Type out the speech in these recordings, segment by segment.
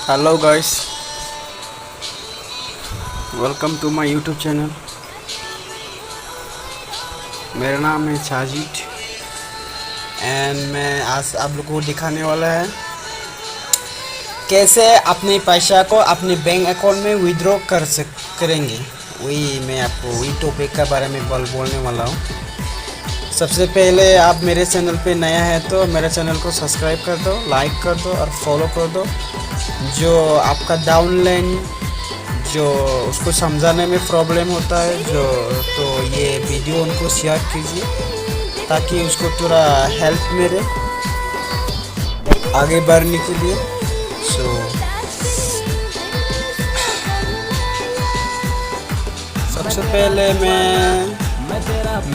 Hello guys, welcome to my YouTube channel. मेरा नाम है साजिद एंड मैं आज आप लोगों को दिखाने वाला है कैसे अपने पैसा को अपने बैंक अकाउंट में विड्रॉ करेंगे। वही मैं आपको वही टॉपिक के बारे में बोलने वाला हूँ। सबसे पहले आप मेरे चैनल पे नया है तो मेरे चैनल को सब्सक्राइब कर दो, लाइक कर दो और फॉलो कर दो। जो आपका डाउनलाइन जो उसको समझाने में प्रॉब्लम होता है तो ये वीडियो उनको शेयर कीजिए ताकि उसको थोड़ा हेल्प मिले आगे बढ़ने के लिए। सबसे पहले मैं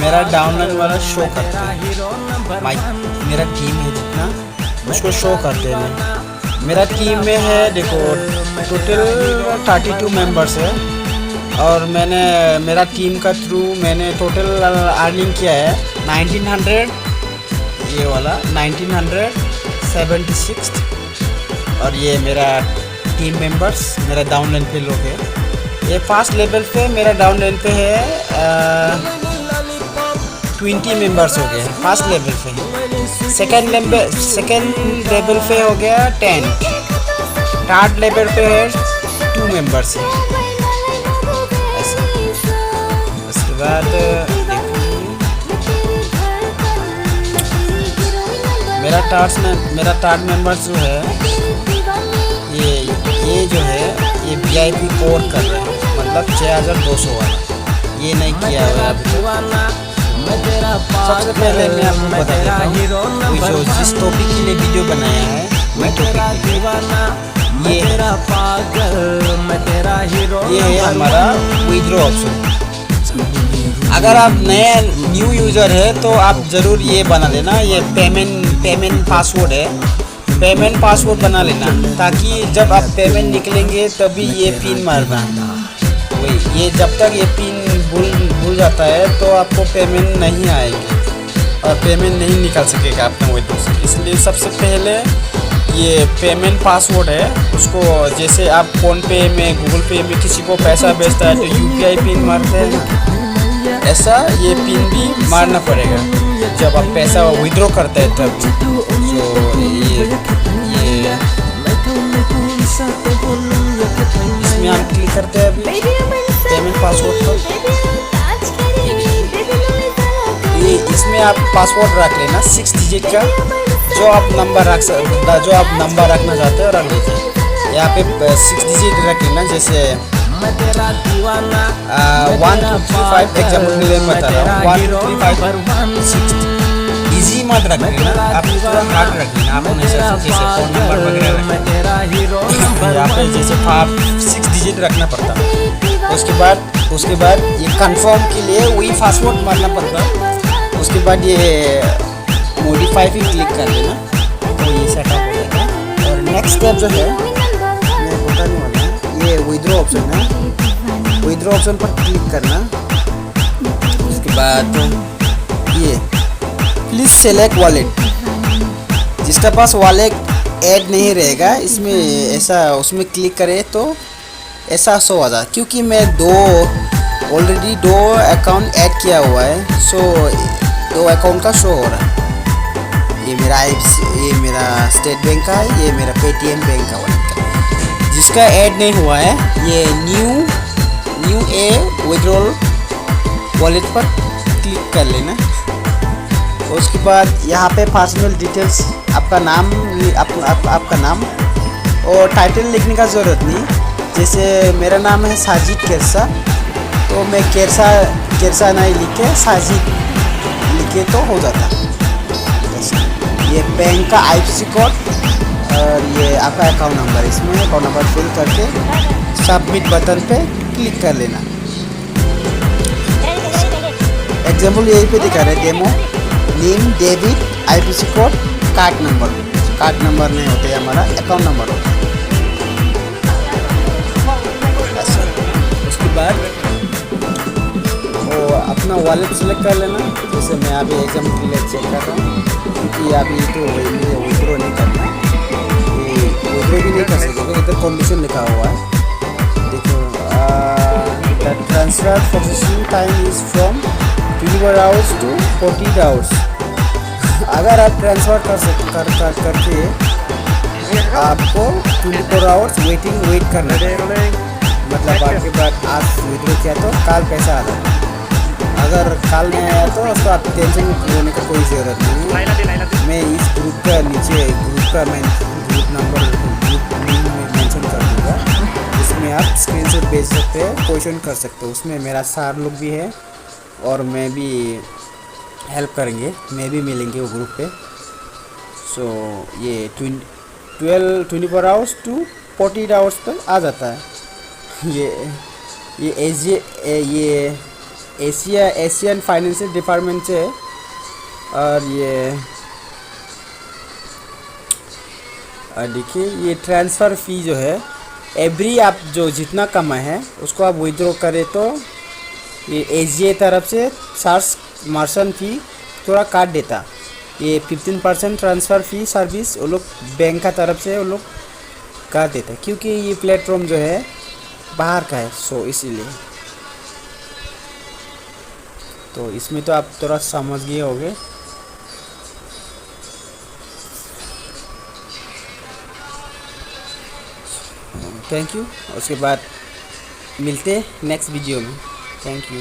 मेरा डाउनलाइन वाला शो करते हैं। मेरा टीम है जितना उसको शो करते हैं। मेरा टीम में है देखो टोटल 32 मेंबर्स है और मेरा टीम का थ्रू मैंने टोटल अर्निंग किया है 1900, ये वाला 1976। और ये मेरा टीम मेंबर्स मेरा डाउनलाइन पे लोग है। ये फर्स्ट लेवल पे मेरा डाउनलाइन पे है 20 मेंबर्स हो गए फर्स्ट लेवल पे। सेकेंड लेवल पे हो गया 10। थर्ड लेवल पे है 2 मेंबर्स है ऐसा। उसके बाद मेरा थर्ड मेंबर्स जो है ये जो है ये VIP कोड कर रहे हैं, मतलब 6200 वाला ये नहीं किया हुआ अभी। सबसे पहले मैं आपको बता देता हूँ जो जिस टॉपिक के लिए वीडियो बनाया है वही टॉपिक ये है हमारा विड्रॉ ऑप्शन। अगर आप नया न्यू यूज़र है तो आप ज़रूर ये बना लेना। ये पेमेंट पासवर्ड है, पेमेंट पासवर्ड बना लेना ताकि जब आप पेमेंट निकलेंगे तभी ये पिन मारना। वही ये जब तक ये पिन भूल जाता है तो आपको पेमेंट नहीं आएगी और पेमेंट नहीं निकल सकेगा आपका विड्रॉ से। इसलिए सबसे पहले ये पेमेंट पासवर्ड है उसको, जैसे आप फ़ोन पे में गूगल पे में किसी को पैसा भेजता है तो UPI पिन मारते हैं ना, ऐसा ये पिन भी मारना पड़ेगा जब आप पैसा विड्रॉ करते हैं तब। इसमें हम क्लिक करते हैं अभी पेमेंट पासवर्ड पर। ये इसमें आप पासवर्ड रख लेना 6 डिजिट का, जो आप नंबर रखना चाहते हो रख लीजिए। यहाँ पे 6 डिजिट रख लेना, जैसे 1 2 3 5 एग्जाम्पल के लिए बता रहा हूँ। 1 2 3 5 6 इजी मत रख लेना, आप थोड़ा हार्ड रख लेना। आप जैसे फ़ोन नंबर वगैरह यहाँ पे जैसे 6 डिजिट रखना पड़ता है। उसके बाद ये कंफर्म के लिए वही पासवर्ड मारना पड़ता है। उसके बाद ये मॉडिफाई भी क्लिक कर देना तो ये सेटअप हो जाएगा। और नेक्स्ट स्टेप जो है मैं बताने वाला हूँ, ये विड्रॉ ऑप्शन है। विड्रॉ ऑप्शन पर क्लिक करना। उसके बाद ये प्लीज़ सेलेक्ट वॉलेट। जिसका पास वॉलेट ऐड नहीं रहेगा इसमें ऐसा उसमें क्लिक करे तो ऐसा शो हो जाता, क्योंकि मैं ऑलरेडी 2 अकाउंट ऐड किया हुआ है। सो 2 अकाउंट का शो हो रहा है। ये मेरा स्टेट बैंक का है, ये मेरा पेटीएम बैंक का वॉलेट का। जिसका ऐड नहीं हुआ है ये न्यू विड्रॉल वॉलेट पर क्लिक कर लेना। उसके बाद यहाँ पे पर्सनल डिटेल्स आपका नाम और टाइटल लिखने का ज़रूरत नहीं। जैसे मेरा नाम है साजिद केरसा तो मैं केरसा नहीं लिखे साजिद लिखे तो हो जाता। ये बैंक का IFSC कोड और ये आपका अकाउंट नंबर, इसमें अकाउंट नंबर फिल करके सबमिट बटन पे क्लिक कर लेना। एग्जाम्पल यहीं पे दिखा रहे demo name, debit, IFSC code, card number नहीं होते, हमारा अकाउंट नंबर होता है। उसके बाद वो अपना वॉलेट सेलेक्ट कर लेना। जैसे मैं अभी एग्जाम्पल के लिए चेक कर रहा हूँ क्योंकि अभी तो मुझे विड्रॉ नहीं करना, ये विड्रॉ भी नहीं कर सकते। इधर कंडीशन लिखा हुआ है। देखो the transfer processing time is from 24 hours to 40 hours. अगर आप ट्रांसफ़र करके आपको 24 आवर्स वेट करना है। मतलब आपके बाद आज विड्रॉ किया तो कल पैसा आ जाए। अगर कल नहीं आया तो उसको आप टेंशन होने का कोई ज़रूरत नहीं है। मैं इस ग्रुप का नीचे ग्रुप नंबर में मेंशन कर दूँगा। उसमें आप स्क्रीनशॉट भेज सकते हैं, क्वेश्चन कर सकते हो। उसमें मेरा सर लोग भी है और मैं भी हेल्प करेंगे, मैं भी मिलेंगे वो ग्रुप पे। सो ये 24 आवर्स टू 48 आवर्स तक आ जाता है। ये एशियन फाइनेंशियल डिपार्टमेंट से। और ये देखिए ये ट्रांसफ़र फ़ी जो है एवरी आप जो जितना कमाए है उसको आप विड्रॉ करें तो ये एसजीए तरफ से चार्ज मर्चेंट फ़ी थोड़ा काट देता। ये 15% ट्रांसफ़र फ़ी सर्विस वो लोग बैंक का तरफ से वो लोग काट देता, क्योंकि ये प्लेटफॉर्म जो है बाहर का है। सो इसीलिए तो इसमें तो आप थोड़ा समझ गए होंगे। Thank you. उसके बाद मिलते हैं नेक्स्ट वीडियो में। Thank you.